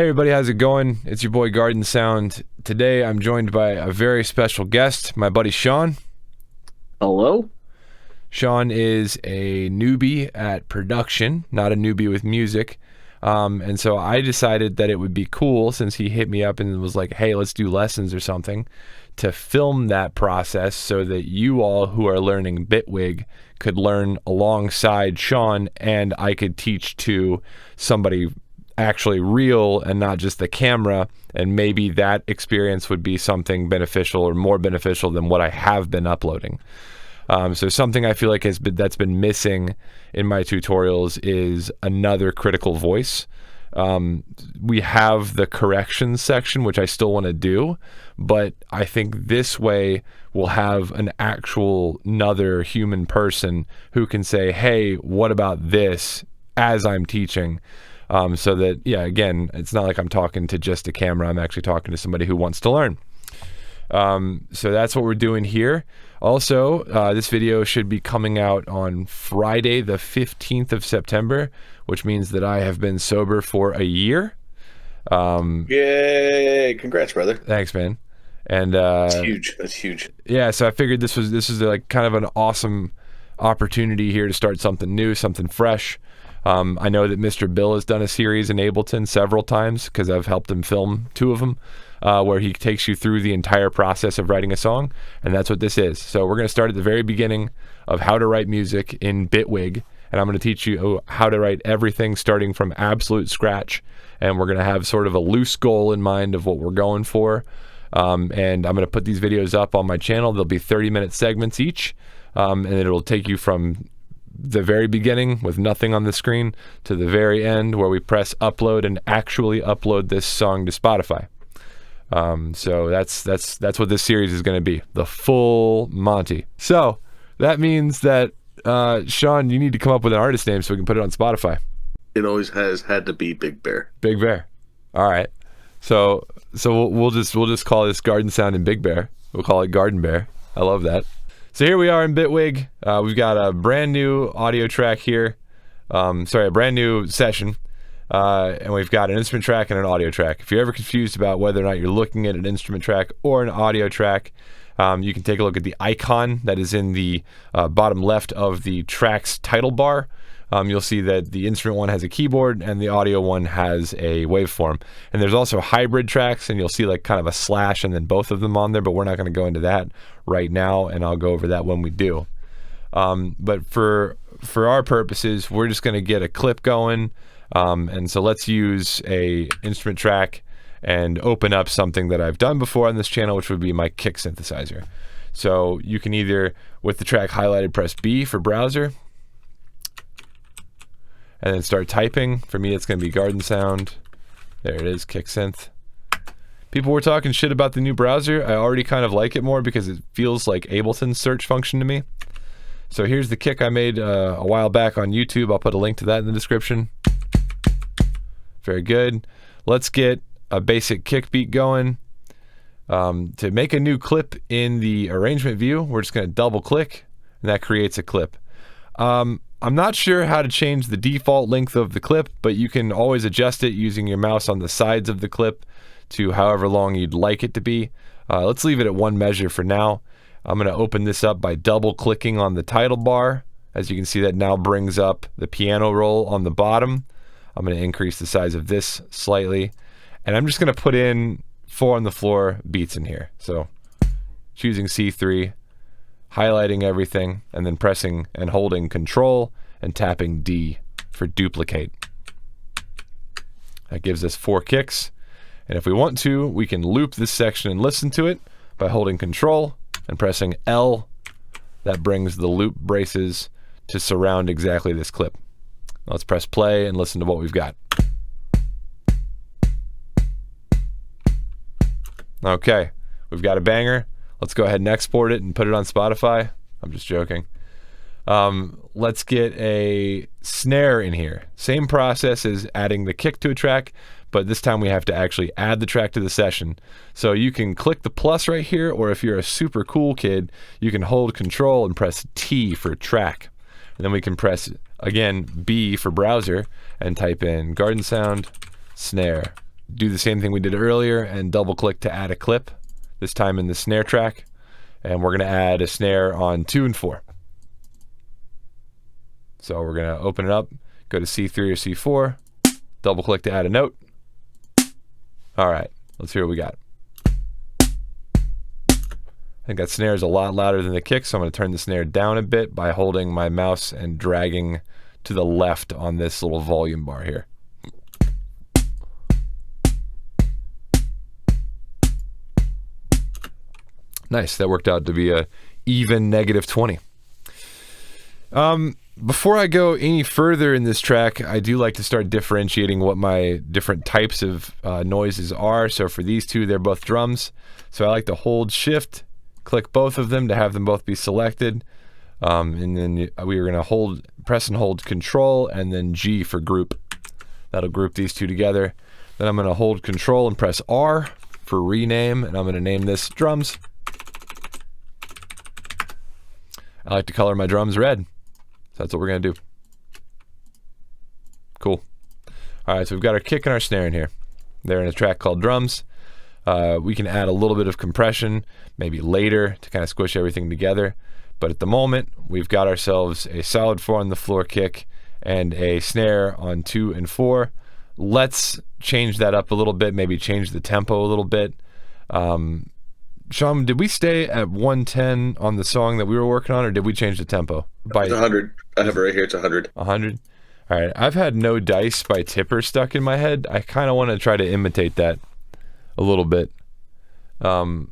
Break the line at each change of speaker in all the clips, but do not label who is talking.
Hey everybody, how's it going? It's your boy Garden Sound. Today I'm joined by a very special guest, my buddy Sean.
Hello?
Sean is a newbie at production, not a newbie with music. And so I decided that it would be cool, since he hit me up and was like, hey, let's do lessons or something, to film that process so that you all who are learning Bitwig could learn alongside Sean, and I could teach to somebody actually real and not just the camera, and maybe that experience would be something beneficial or more beneficial than what I have been uploading. So something I feel like that's been missing in my tutorials is another critical voice. We have the corrections section, which I still want to do, but I think this way we'll have an actual another human person who can say, hey, what about this, as I'm teaching. So that, yeah, again, it's not like I'm talking to just a camera. I'm actually talking to somebody who wants to learn. So that's what we're doing here. Also, this video should be coming out on Friday, the 15th of September, which means that I have been sober for a year.
Yay! Congrats, brother.
Thanks, man. And
That's huge. That's huge.
yeah, so I figured this is like kind of an awesome opportunity here to start something new, something fresh. I know that Mr. Bill has done a series in Ableton several times because I've helped him film 2 of them, where he takes you through the entire process of writing a song, and that's what this is. So we're going to start at the very beginning of how to write music in Bitwig, and I'm going to teach you how to write everything starting from absolute scratch, and we're going to have sort of a loose goal in mind of what we're going for, and I'm going to put these videos up on my channel. They'll be 30-minute segments each, and it'll take you from the very beginning with nothing on the screen to the very end where we press upload and actually upload this song to Spotify. So that's what this series is going to be, the full Monty. So that means that Sean, you need to come up with an artist name so we can put it on Spotify.
It always has had to be Big Bear.
Big Bear. All right. So we'll just call this Garden Sound and Big Bear. We'll call it Garden Bear. I love that. So here we are in Bitwig. We've got a brand new audio track here. A brand new session. And we've got an instrument track and an audio track. If you're ever confused about whether or not you're looking at an instrument track or an audio track, you can take a look at the icon that is in the bottom left of the track's title bar. You'll see that the instrument one has a keyboard and the audio one has a waveform. And there's also hybrid tracks, and you'll see like kind of a slash and then both of them on there, but we're not going to go into that right now, and I'll go over that when we do. But for our purposes, we're just going to get a clip going. And so let's use a instrument track and open up something that I've done before on this channel, which would be my kick synthesizer. So you can either, with the track highlighted, press B for browser, and then start typing. For me, it's going to be Garden Sound. There it is, kick synth. People were talking shit about the new browser. I already kind of like it more because it feels like Ableton's search function to me. So here's the kick I made a while back on YouTube. I'll put a link to that in the description. Very good. Let's get a basic kick beat going. To make a new clip in the arrangement view, we're just going to double click, and that creates a clip. I'm not sure how to change the default length of the clip, but you can always adjust it using your mouse on the sides of the clip to however long you'd like it to be. Let's leave it at 1 measure for now. I'm going to open this up by double clicking on the title bar. As you can see, that now brings up the piano roll on the bottom. I'm going to increase the size of this slightly, and I'm just going to put in 4 on the floor beats in here. So choosing C3, highlighting everything, and then pressing and holding Control and tapping D for duplicate. That gives us 4 kicks, and if we want to, we can loop this section and listen to it by holding Control and pressing L. That brings the loop braces to surround exactly this clip. Let's press play and listen to what we've got. Okay, we've got a banger. Let's go ahead and export it and put it on Spotify. I'm just joking. Let's get a snare in here. Same process as adding the kick to a track, but this time we have to actually add the track to the session. So you can click the plus right here, or if you're a super cool kid, you can hold Control and press T for track. And then we can press, again, B for browser and type in Garden Sound, snare, do the same thing we did earlier and double click to add a clip, this time in the snare track. And we're going to add a snare on 2 and 4. So we're going to open it up, go to C3 or C4, double click to add a note. All right, let's hear what we got. I think that snare is a lot louder than the kick, so I'm going to turn the snare down a bit by holding my mouse and dragging to the left on this little volume bar here. Nice, that worked out to be a even -20. Before I go any further in this track, I do like to start differentiating what my different types of noises are. So for these two, they're both drums. So I like to hold shift, click both of them to have them both be selected. And then we are going to press and hold control and then G for group. That'll group these two together. Then I'm going to hold control and press R for rename, and I'm going to name this drums. I like to color my drums red. So that's what we're going to do. Cool. All right, so we've got our kick and our snare in here. They're in a track called drums. We can add a little bit of compression, maybe later, to kind of squish everything together. But at the moment, we've got ourselves a solid 4 on the floor kick and a snare on 2 and 4. Let's change that up a little bit, maybe change the tempo a little bit. Sean, did we stay at 110 on the song that we were working on, or did we change the tempo?
It's 100. I have it right here. It's 100.
100? All right. I've had No Dice by Tipper stuck in my head. I kind of want to try to imitate that a little bit. So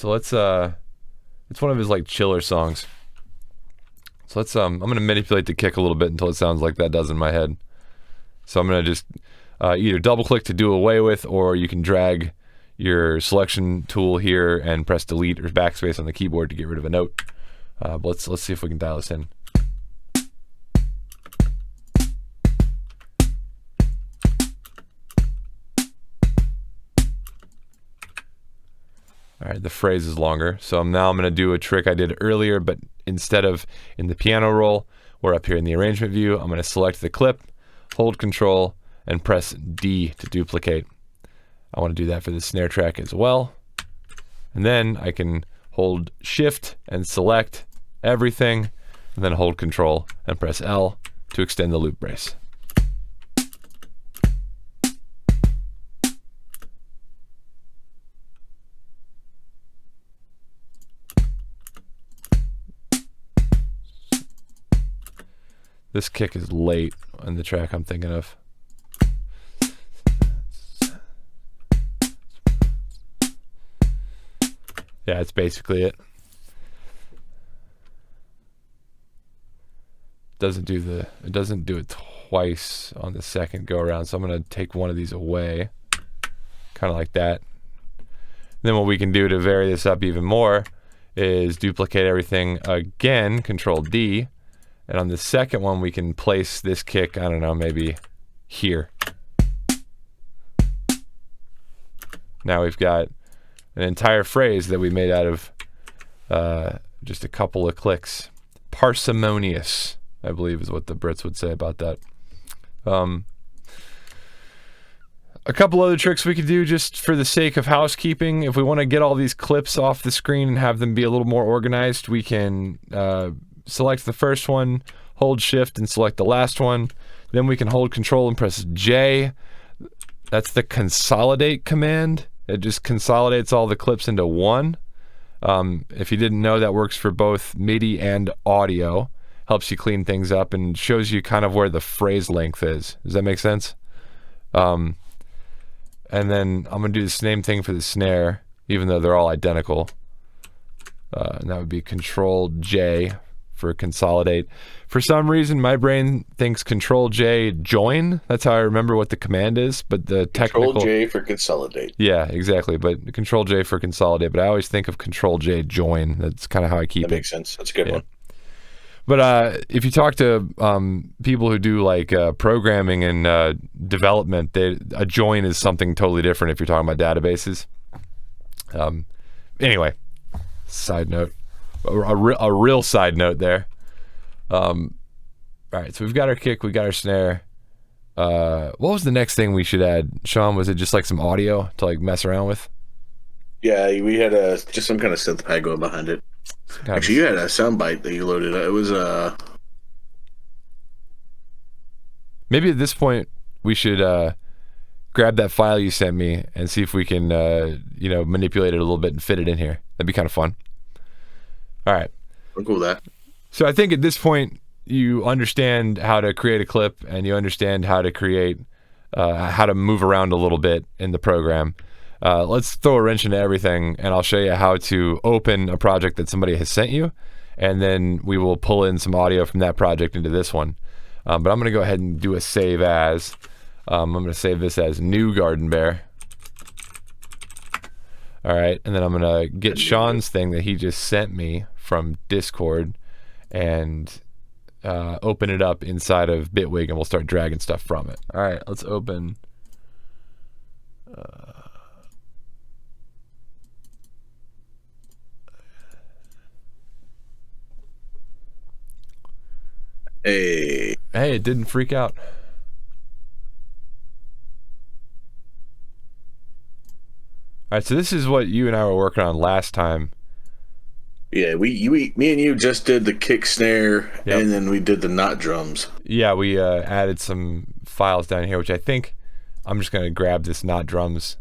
let's, it's one of his like chiller songs. So let's, I'm going to manipulate the kick a little bit until it sounds like that does in my head. So I'm going to just either double click to do away with, or you can drag your selection tool here and press delete or backspace on the keyboard to get rid of a note. But let's see if we can dial this in. All right, the phrase is longer. So now I'm going to do a trick I did earlier, but instead of in the piano roll, we're up here in the arrangement view. I'm going to select the clip, hold control, and press D to duplicate. I want to do that for the snare track as well. And then I can hold shift and select everything, and then hold control and press L to extend the loop brace. This kick is late on the track I'm thinking of. Yeah, it's basically it. It doesn't do it twice on the second go around, so I'm gonna take one of these away. Kind of like that. Then what we can do to vary this up even more is duplicate everything again, Control D. And on the second one, we can place this kick, I don't know, maybe here. Now we've got an entire phrase that we made out of just a couple of clicks. Parsimonious, I believe, is what the Brits would say about that. A couple other tricks we could do just for the sake of housekeeping. If we want to get all these clips off the screen and have them be a little more organized, we can select the first one, hold shift and select the last one. Then we can hold control and press J. That's the consolidate command. It just consolidates all the clips into one. If you didn't know, that works for both MIDI and audio. Helps you clean things up and shows you kind of where the phrase length is. Does that make sense? And then I'm going to do the same thing for the snare, even though they're all identical. And that would be Control J for consolidate. For some reason, my brain thinks Control J join. That's how I remember what the command is. But the technical
Control J for consolidate.
Yeah, exactly. But Control J for consolidate. But I always think of Control J join. That's kind of how I keep it.
That makes sense. That's a good one.
But if you talk to people who do like programming and development, a join is something totally different if you're talking about databases. Anyway, side note, a real side note there. All right, so we've got our kick, we got our snare. What was the next thing we should add, Sean? Was it just like some audio to like mess around with?
Yeah, we had just some kind of synth pad going behind it. Actually, you had a soundbite that you loaded. It was
maybe at this point we should grab that file you sent me and see if we can manipulate it a little bit and fit it in here. That'd be kind of fun. All right.
I'm cool with that.
So I think at this point you understand how to create a clip and you understand how to create, how to move around a little bit in the program. Let's throw a wrench into everything and I'll show you how to open a project that somebody has sent you, and then we will pull in some audio from that project into this one. But I'm going to go ahead and do a save as. I'm going to save this as new Garden Bear. All right, and then I'm going to get Sean's thing that he just sent me from Discord and open it up inside of Bitwig, and we'll start dragging stuff from it. All right, let's open.
Hey,
it didn't freak out. All right, so this is what you and I were working on last time.
Yeah, me and you just did the kick snare,
Yep.
And then we did the knot drums.
Yeah, we added some files down here, which I think I'm just going to grab this knot drums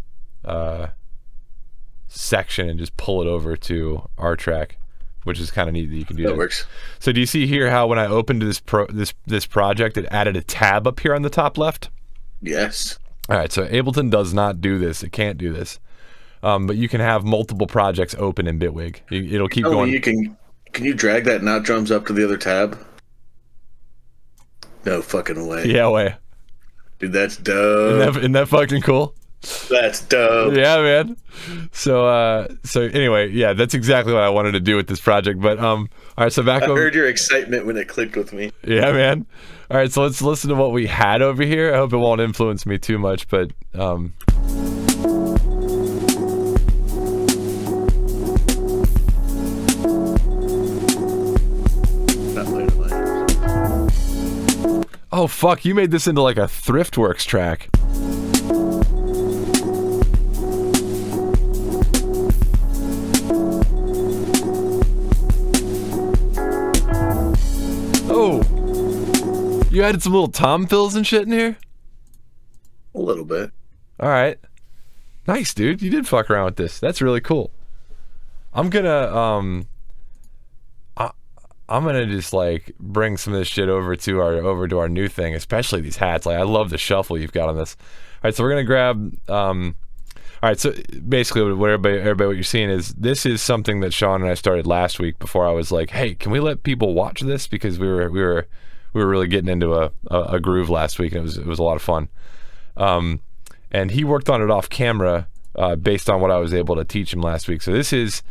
section and just pull it over to our track, which is kind of neat that you can do that.
That works.
So do you see here how when I opened this project, it added a tab up here on the top left?
Yes.
All right, so Ableton does not do this. It can't do this. But you can have multiple projects open in Bitwig. It'll keep going.
You can you drag that knot drums up to the other tab? No fucking way.
Yeah, way.
Dude, that's dope.
Isn't that fucking cool?
That's dope.
Yeah, man. So anyway, yeah, that's exactly what I wanted to do with this project. But all right, so back
I
over.
heard your excitement when it clicked with me.
Yeah, man. All right, so let's listen to what we had over here. I hope it won't influence me too much, but oh fuck, you made this into like a Thriftworks track. Oh, you added some little tom fills and shit in here?
A little bit.
All right. Nice, dude. You did fuck around with this. That's really cool. I'm gonna I'm gonna just like bring some of this shit over to our new thing, especially these hats. Like I love the shuffle you've got on this. All right, so we're gonna grab. All right, so basically, what everybody, what you're seeing is this is something that Sean and I started last week. Before I was like, hey, can we let people watch this, because we were really getting into a groove last week, and it was a lot of fun. And he worked on it off camera based on what I was able to teach him last week. So this is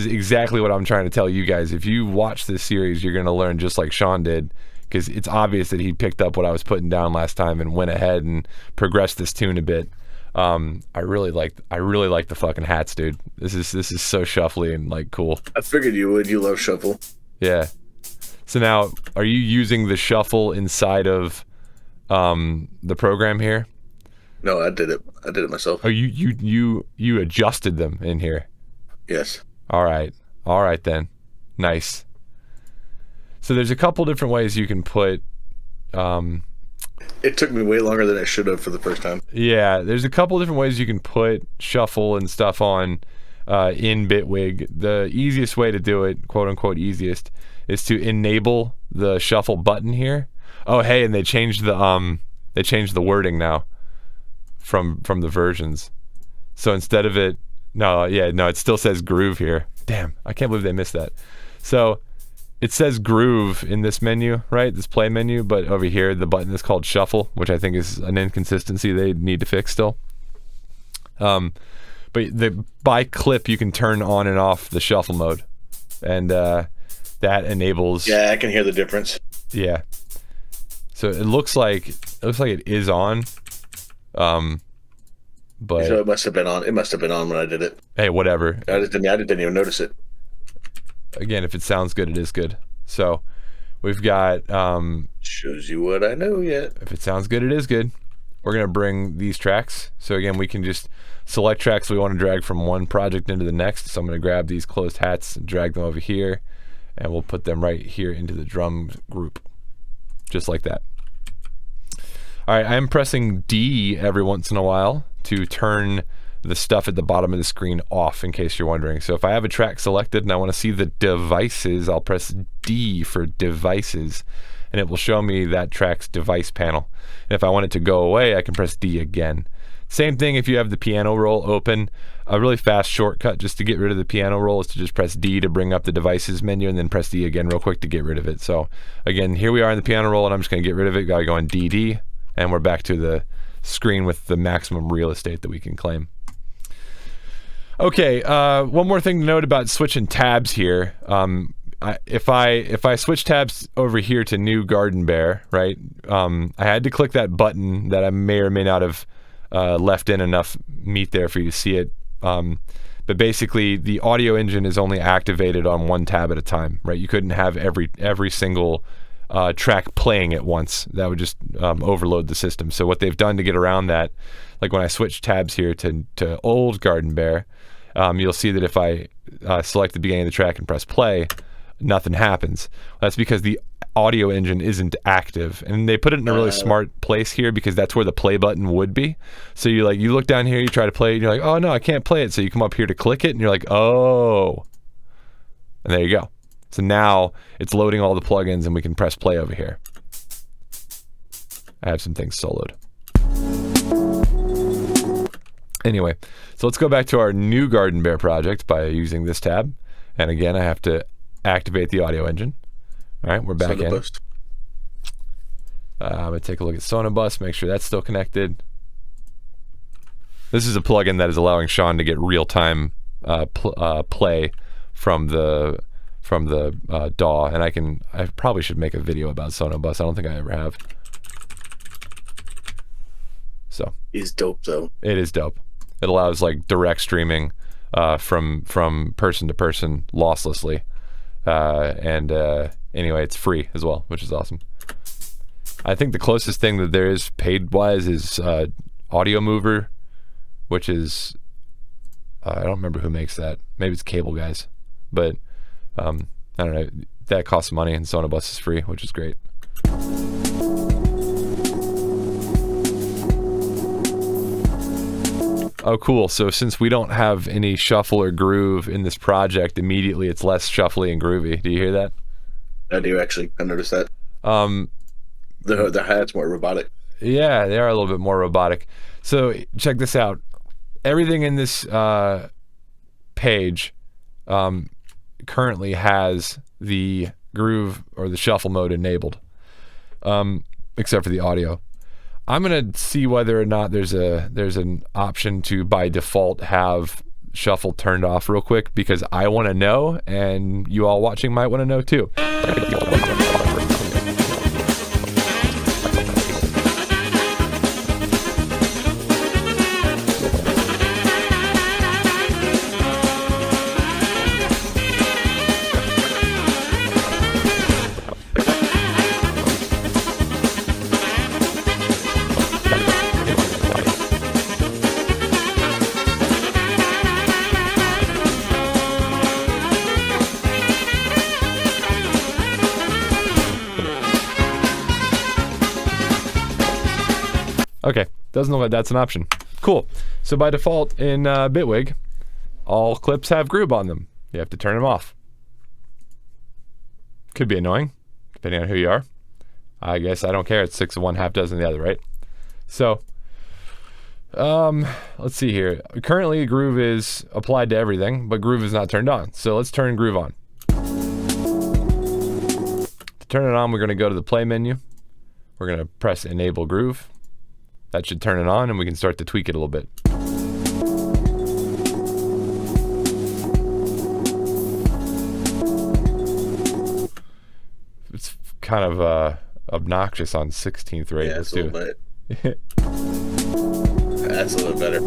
exactly what I'm trying to tell you guys. If you watch this series, you're going to learn just like Sean did, because it's obvious that he picked up what I was putting down last time and went ahead and progressed this tune a bit. I really like the fucking hats, dude. This is so shuffly and like cool.
I figured you would. You love shuffle.
Yeah. So now, are you using the shuffle inside of the program here?
No, I did it. I did it myself.
Oh, you adjusted them in here.
Yes.
All right then. Nice. So there's a couple different ways you can put.
It took me way longer than it should have for the first time.
Yeah, there's a couple different ways you can put shuffle and stuff on in Bitwig. The easiest way to do it, quote unquote easiest, is to enable the shuffle button here. Oh, hey, and they changed the wording now from the versions. So instead of it, it still says groove here. Damn, I can't believe they missed that. So it says groove in this menu, right? This play menu, but over here the button is called shuffle, which I think is an inconsistency they need to fix still. But by clip you can turn on and off the shuffle mode, and that enables.
Yeah, I can hear the difference.
Yeah. So it looks like it is on. But
so it must have been on. It must have been on when I did it.
Hey, whatever.
I didn't even notice it.
Again, if it sounds good, it is good. So we've got
Shows you what I know yet.
If it sounds good, it is good. We're going to bring these tracks. So again, we can just select tracks we want to drag from one project into the next. So I'm going to grab these closed hats and drag them over here, and we'll put them right here into the drum group, just like that. All right, I'm pressing D every once in a while to turn the stuff at the bottom of the screen off, in case you're wondering. So if I have a track selected and I want to see the devices, I'll press D for devices, and it will show me that track's device panel. And if I want it to go away, I can press D again. Same thing if you have the piano roll open. A really fast shortcut just to get rid of the piano roll is to just press D to bring up the devices menu, and then press D again real quick to get rid of it. So again, here we are in the piano roll, and I'm just going to get rid of it. Got to go on DD, and we're back to the screen with the maximum real estate that we can claim. Okay, one more thing to note about switching tabs here. If I switch tabs over here to new Garden Bear, right? I had to click that button that I may or may not have left in enough meat there for you to see it. But basically, the audio engine is only activated on one tab at a time, right? You couldn't have every single track playing at once. That would just overload the system. So what they've done to get around that, like when I switch tabs here to old Garden Bear, you'll see that if I select the beginning of the track and press play, nothing happens. That's because the audio engine isn't active, and they put it in a really smart place here because that's where the play button would be. So you look down here, you try to play it, and you're like, oh no, I can't play it. So you come up here to click it, and you're like, oh, and there you go. So now it's loading all the plugins, and we can press play over here. I have some things soloed. Anyway, so let's go back to our new Garden Bear project by using this tab. And again, I have to activate the audio engine. All right, we're back in. I'm going to take a look at Sonobus, make sure that's still connected. This is a plugin that is allowing Sean to get real-time play from the DAW, and I probably should make a video about Sonobus. I don't think I ever have. So
it's dope, though.
It is dope. It allows like direct streaming from person to person losslessly, and anyway, it's free as well, which is awesome. I think the closest thing that there is paid-wise is Audio Mover, which is I don't remember who makes that. Maybe it's Cable Guys, but I don't know. That costs money, and Sonobus is free, which is great. Oh, cool. So since we don't have any shuffle or groove in this project, immediately it's less shuffly and groovy. Do you hear that?
I do, actually. I noticed that. The hi-hat's more robotic.
Yeah, they are a little bit more robotic. So check this out. Everything in this page currently has the groove or the shuffle mode enabled, except for the audio. I'm gonna see whether or not there's an option to by default have shuffle turned off real quick, because I want to know, and you all watching might want to know too. Okay, doesn't look like that's an option. Cool. So by default in Bitwig, all clips have groove on them. You have to turn them off. Could be annoying, depending on who you are. I guess I don't care. It's 6 of one, half dozen of the other, right? So, let's see here. Currently, groove is applied to everything, but groove is not turned on. So let's turn groove on. To turn it on, we're going to go to the play menu. We're going to press enable groove. That should turn it on, and we can start to tweak it a little bit. It's kind of obnoxious on 16th rate.
Yeah,
Let's
do it. That's a little better.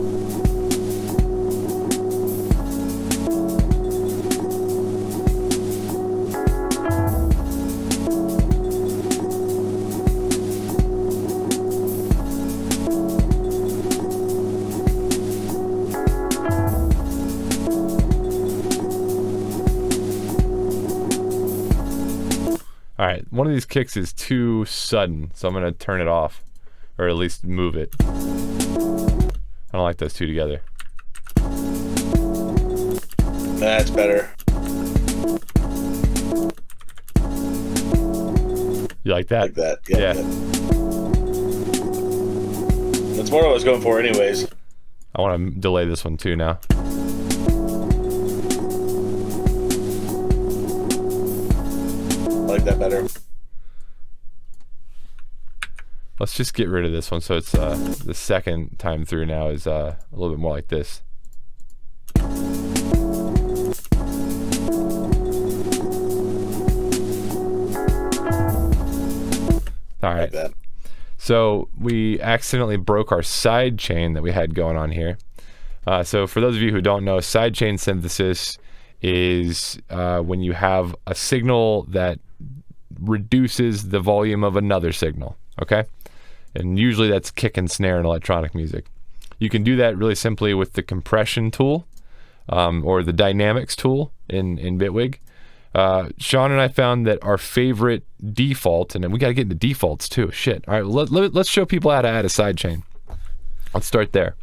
All right, one of these kicks is too sudden, so I'm gonna turn it off, or at least move it. I don't like those two together.
That's better.
You like that?
Like that, yeah. That's what I was going for anyways.
I want to delay this one too now.
I like that better.
Let's just get rid of this one so it's the second time through now is a little bit more like this. All right.
Like that.
So we accidentally broke our sidechain that we had going on here. So for those of you who don't know, sidechain synthesis is when you have a signal that reduces the volume of another signal, okay? And usually that's kick and snare in electronic music. You can do that really simply with the compression tool or the dynamics tool in Bitwig. Sean and I found that our favorite default, and we got to get into defaults too. Shit. All right, let's show people how to add a sidechain. Let's start there.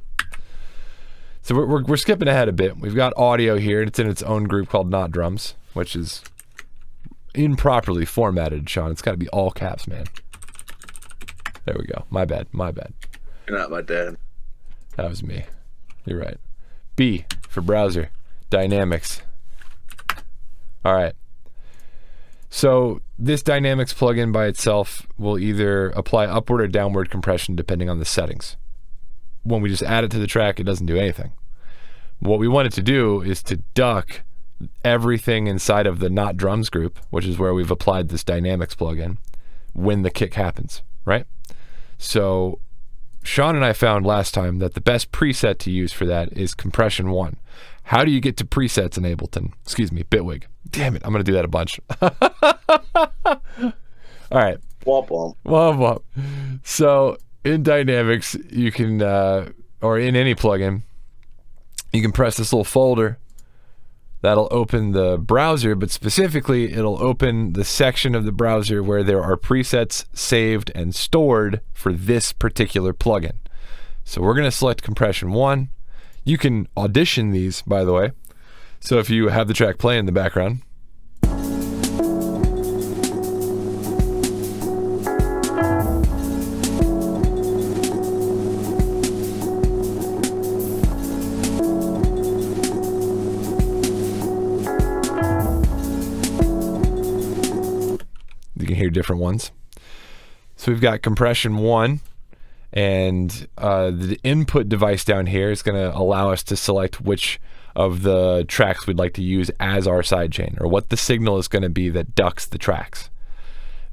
So we're skipping ahead a bit. We've got audio here. It's in its own group called Not Drums, which is improperly formatted, Sean. It's got to be all caps, man. There we go. My bad.
You're not my dad.
That was me. You're right. B for browser. Dynamics. All right. So this dynamics plugin by itself will either apply upward or downward compression depending on the settings. When we just add it to the track, it doesn't do anything. What we want it to do is to duck everything inside of the Not Drums group, which is where we've applied this dynamics plugin, when the kick happens, right? So Sean and I found last time that the best preset to use for that is compression 1. How do you get to presets in Ableton? Excuse me, Bitwig. Damn it, I'm going to do that a bunch. All right.
Womp womp.
Womp womp. So in Dynamics, you can, or in any plugin, you can press this little folder. That'll open the browser, but specifically, it'll open the section of the browser where there are presets saved and stored for this particular plugin. So we're going to select compression 1. You can audition these, by the way. So if you have the track playing in the background, you can hear different ones. So we've got compression 1. And the input device down here is going to allow us to select which of the tracks we'd like to use as our sidechain, or what the signal is going to be that ducks the tracks.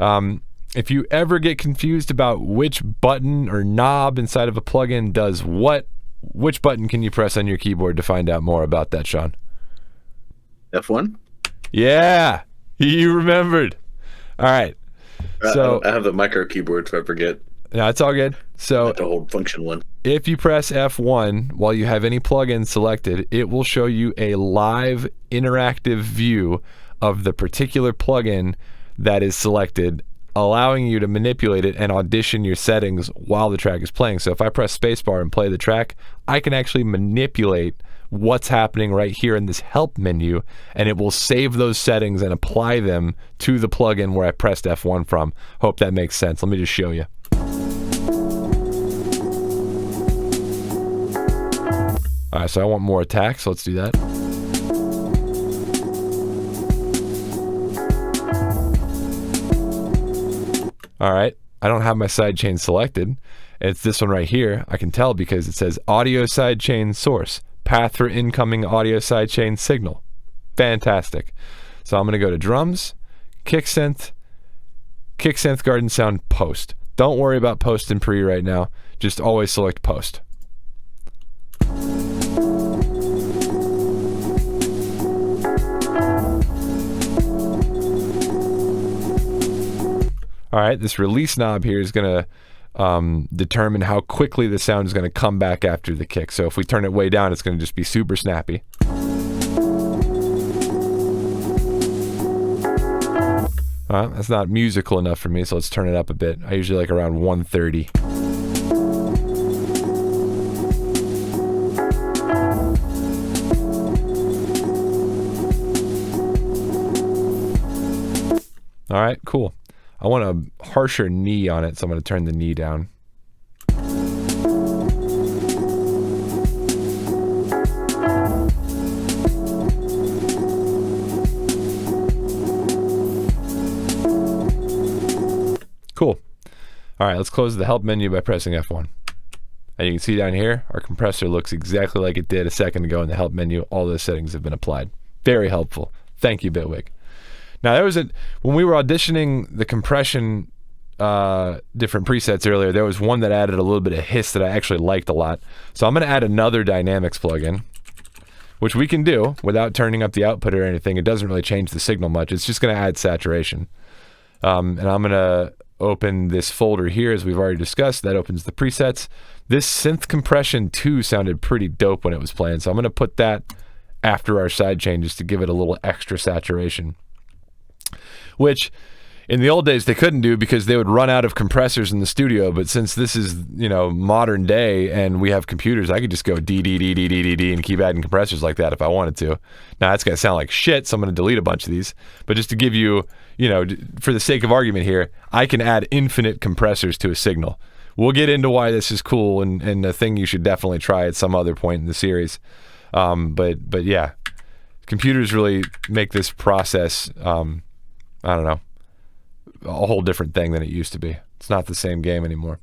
If you ever get confused about which button or knob inside of a plugin does what, which button can you press on your keyboard to find out more about that, Sean?
F1?
Yeah, you remembered. All right. So
I have the micro keyboard, so I forget.
No, it's all good. So
the whole function one.
If you press F1 while you have any plugin selected, it will show you a live interactive view of the particular plugin that is selected, allowing you to manipulate it and audition your settings while the track is playing. So if I press spacebar and play the track, I can actually manipulate what's happening right here in this help menu, and it will save those settings and apply them to the plugin where I pressed F1 from. Hope that makes sense. Let me just show you. All right, so I want more attack, so let's do that. All right, I don't have my sidechain selected. It's this one right here. I can tell because it says audio sidechain source, path for incoming audio sidechain signal. Fantastic. So I'm going to go to drums, kick synth, garden sound, post. Don't worry about post and pre right now. Just always select post. All right, this release knob here is going to determine how quickly the sound is going to come back after the kick. So if we turn it way down, it's going to just be super snappy. That's not musical enough for me, so let's turn it up a bit. I usually like around 130. All right, cool. I want a harsher knee on it, so I'm going to turn the knee down. Cool. All right, let's close the help menu by pressing F1. And you can see down here, our compressor looks exactly like it did a second ago in the help menu. All those settings have been applied. Very helpful. Thank you, Bitwig. Now, there was when we were auditioning the compression different presets earlier, there was one that added a little bit of hiss that I actually liked a lot. So I'm going to add another dynamics plugin, which we can do without turning up the output or anything. It doesn't really change the signal much. It's just going to add saturation. And I'm going to open this folder here, as we've already discussed. That opens the presets. This synth compression 2 sounded pretty dope when it was playing, so I'm going to put that after our sidechain just to give it a little extra saturation. Which, in the old days, they couldn't do because they would run out of compressors in the studio, but since this is, you know, modern day and we have computers, I could just go D, D, D, D, D, D, D, and keep adding compressors like that if I wanted to. Now, that's going to sound like shit, so I'm going to delete a bunch of these, but just to give you, you know, for the sake of argument here, I can add infinite compressors to a signal. We'll get into why this is cool and a thing you should definitely try at some other point in the series. But yeah, computers really make this process, I don't know, a whole different thing than it used to be. It's not the same game anymore.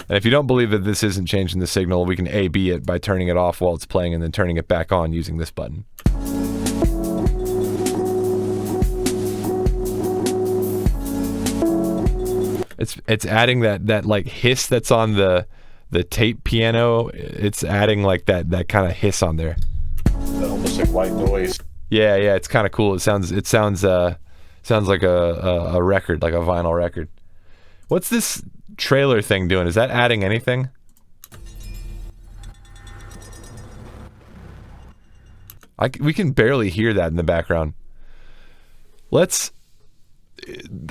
And if you don't believe that this isn't changing the signal, we can A/B it by turning it off while it's playing and then turning it back on using this button. It's adding that like hiss that's on the tape piano. It's adding like that kind of hiss on there.
Almost like white noise.
Yeah, it's kind of cool. It sounds like a record, like a vinyl record. What's this trailer thing doing? Is that adding anything? We can barely hear that in the background.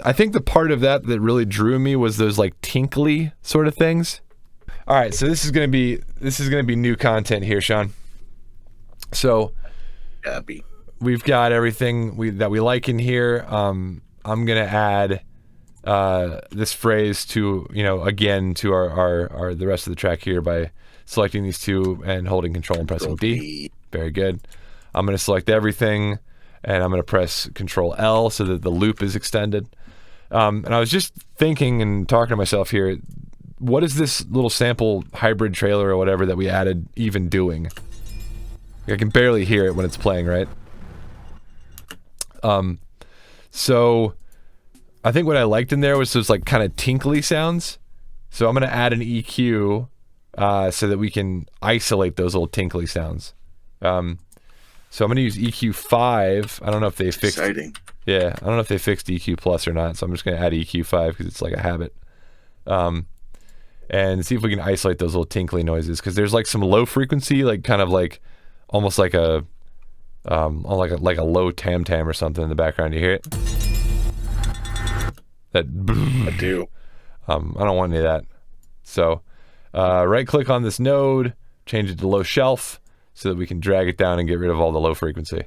I think the part of that really drew me was those like tinkly sort of things. All right, so this is gonna be new content here, Sean. So we've got everything that we like in here. I'm gonna add this phrase to, you know, again to our the rest of the track here by selecting these two and holding Control and pressing D. Very good. I'm gonna select everything. And I'm going to press Control L so that the loop is extended. And I was just thinking and talking to myself here, what is this little sample hybrid trailer or whatever that we added even doing? I can barely hear it when it's playing, right? So I think what I liked in there was those like kind of tinkly sounds. So I'm going to add an EQ so that we can isolate those little tinkly sounds. So I'm going to use EQ5. I don't know if they fixed...
Exciting.
Yeah, I don't know if they fixed EQ Plus or not, so I'm just going to add EQ5 because it's like a habit. And see if we can isolate those little tinkly noises, because there's like some low frequency, like kind of like almost like a low tam-tam or something in the background. You hear it? That...
I do.
I don't want any of that. So right-click on this node, change it to low shelf, so that we can drag it down and get rid of all the low frequency.